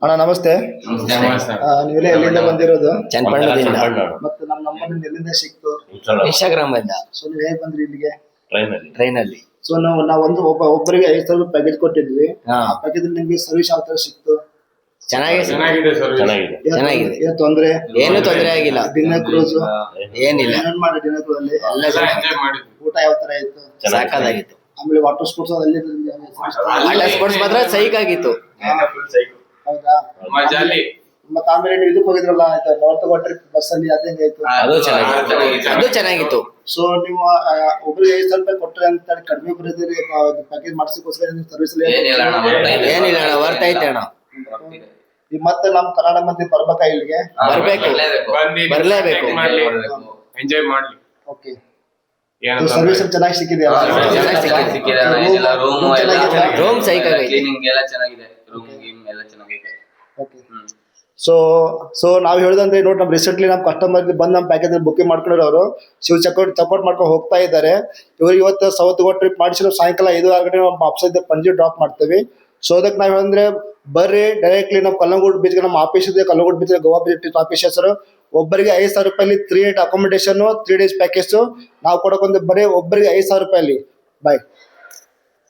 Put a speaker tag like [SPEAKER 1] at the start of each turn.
[SPEAKER 1] ಅಣ್ಣ ನಮಸ್ತೆ. ನೀವೆಲ್ಲ ಎಲ್ಲಿಂದ ಬಂದಿರೋದು?
[SPEAKER 2] ಚನ್ನಪಟ್ಟಣದಿಂದ.
[SPEAKER 1] ಮತ್ತೆ ನಮ್ಮ ನಂಬರ್ ನಿಮ್ಗೆ ಎಲ್ಲಿಂದ ಸಿಕ್ತು?
[SPEAKER 2] ಇನ್ಸ್ಟಾಗ್ರಾಮ್ ಇಂದ.
[SPEAKER 1] ಸೊ ನೀವು ಹೇಗೆ ಬಂದ್ರಿ ಇಲ್ಲಿಗೆ?
[SPEAKER 2] ಟ್ರೈನ್ ಅಲ್ಲಿ.
[SPEAKER 1] ಸೊ ನಾವು ಒಬ್ಬರಿಗೆ 5,000 ಪ್ಯಾಕೇಜ್ ಕೊಟ್ಟಿದ್ವಿ.
[SPEAKER 2] ಹಾ.
[SPEAKER 1] ಆ ಪ್ಯಾಕೇಜ್ ನಿಮ್ಗೆ ಸರ್ವಿಸ್ ಯಾವ ತರ ಸಿಕ್ತು?
[SPEAKER 2] ಚೆನ್ನಾಗಿದೆ.
[SPEAKER 1] ಏನು ತೊಂದ್ರೆ?
[SPEAKER 2] ಏನು ತೊಂದರೆ ಆಗಿಲ್ಲ.
[SPEAKER 1] ಡಿನ್ನರ್ ಕ್ರೂಸ್
[SPEAKER 2] ಏನಿಲ್ಲ.
[SPEAKER 1] ಏನೇನ್ ಮಾಡಿ ಡಿನ್ನರ್ ಕ್ರೂಸ್ ಅಲ್ಲಿ?
[SPEAKER 2] ಎಲ್ಲ ಚೆನ್ನಾಗಿ.
[SPEAKER 1] ಊಟ ಯಾವ ತರ ಇತ್ತು?
[SPEAKER 2] ಸಾಕಾಗಿತ್ತು.
[SPEAKER 1] ಆಮೇಲೆ ವಾಟರ್ ಸ್ಪೋರ್ಟ್ಸ್ ಅಲ್ಲಿ
[SPEAKER 2] ವಾಟರ್ ಸ್ಪೋರ್ಟ್ಸ್ ಮಾತ್ರ ಸೈಕ್ ಆಗಿತ್ತು.
[SPEAKER 1] ಹೌದಾ? ಮತ್ತೆ ಆಮೇಲೆ ನೀವು ಇದಕ್ಕೆ ಹೋಗಿದ್ರಲ್ಲ ನಾರ್ತ್ ಗೋವಾ ಟ್ರಿಪ್ ಬಸ್ ಅಲ್ಲಿ ಅದೇ ಹೆಂಗಾಯ್ತು?
[SPEAKER 2] ಅದು ಚೆನ್ನಾಗಿತ್ತು.
[SPEAKER 1] ಸೊ ನೀವು ಒಬ್ಬರಿಗೆ 5,000 ರೂಪಾಯಿ ಕೊಟ್ಟರೆ ಅಂತ ಹೇಳಿ ಕಡಿಮೆ ಬರೋದ್ರಿ ಪ್ಯಾಕೇಜ್ ಮಾಡಿಸೋಸ್ಕರ ಸರ್ವಿಸ್
[SPEAKER 2] ಏನಿಲ್ಲ ಅಣ್ಣ, ವರ್ತ್ ಐತೆ ಅಣ್ಣ.
[SPEAKER 1] ಈಗ ಮತ್ತೆ ನಮ್ ಕನ್ನಡ ಮಂದಿ ಬರ್ಬೇಕಾ ಇಲ್ಲಿಗೆ?
[SPEAKER 2] ಬರ್ಲೇಬೇಕು.
[SPEAKER 3] ಎಂಜಾಯ್ ಮಾಡ್ಲಿ.
[SPEAKER 1] ಓಕೆ. ಸರ್ವಿಸ್ ಚೆನ್ನಾಗಿ ಸಿಕ್ಕಿದೆಯಾ?
[SPEAKER 2] ರೂಮ್ ಸೈಕ್ ಆಗೈತೆ.
[SPEAKER 1] ಓಕೆ. ಸೊ ನಾವು ಹೇಳ್ದಂದ್ರೆ ನೋಡಿ ನಮ್ ರೀಸೆಂಟ್ಲಿ ನಮ್ಮ ಕಸ್ಟಮರ್ ಬಂದು ನಮ್ಮ ಪ್ಯಾಕೇಜ್ ಬುಕಿಂಗ್ ಮಾಡ್ಕೊಂಡ್ರೆ ಅವರು ಶಿವ್ ಚೆಕ್ಔಟ್ ಮಾಡ್ಕೊಂಡು ಹೋಗ್ತಾ ಇದ್ದಾರೆ. ಇವ್ರಿಗೆ ಇವತ್ತು ಸೌತ್ ಗೋವಾ ಟ್ರಿಪ್ ಮಾಡಿಸಿರೋ ಸಾಯಂಕಾಲ 5-6 ಗಂಟೆ ನಮ್ಮ ಆಫೀಸ್ ಪಂಜಿ ಡ್ರಾಪ್ ಮಾಡ್ತೀವಿ. ಸೊ ಅದಕ್ಕೆ ನಾವು ಹೇಳಂದ್ರೆ ಬರ್ರಿ ಡೈರೆಕ್ಟ್ಲಿ ನಮ್ಮ ಕಲ್ಲಂಗೂಡು ಬೀಚ್ ನಮ್ಮ ಆಫೀಸ್ ಇದೆ. ಕಲ್ಲಂಗೂಡು ಬೀಚ್ ಗೋವಾ ಬೀಚ್ ಆಫೀಸ್ ಹೆಸರು. ಒಬ್ಬರಿಗೆ 5,000 ರೂಪಾಯಿ 3 ನೈಟ್ ಅಕಾಮಿಡೇಷನ್ 3 ಡೇಸ್ ಪ್ಯಾಕೇಜ್ ನಾವು ಕೊಡೋಕೊಂದು ಬರೀ ಒಬ್ಬರಿಗೆ 5,000 ರೂಪಾಯಿ. ಬಾಯ್.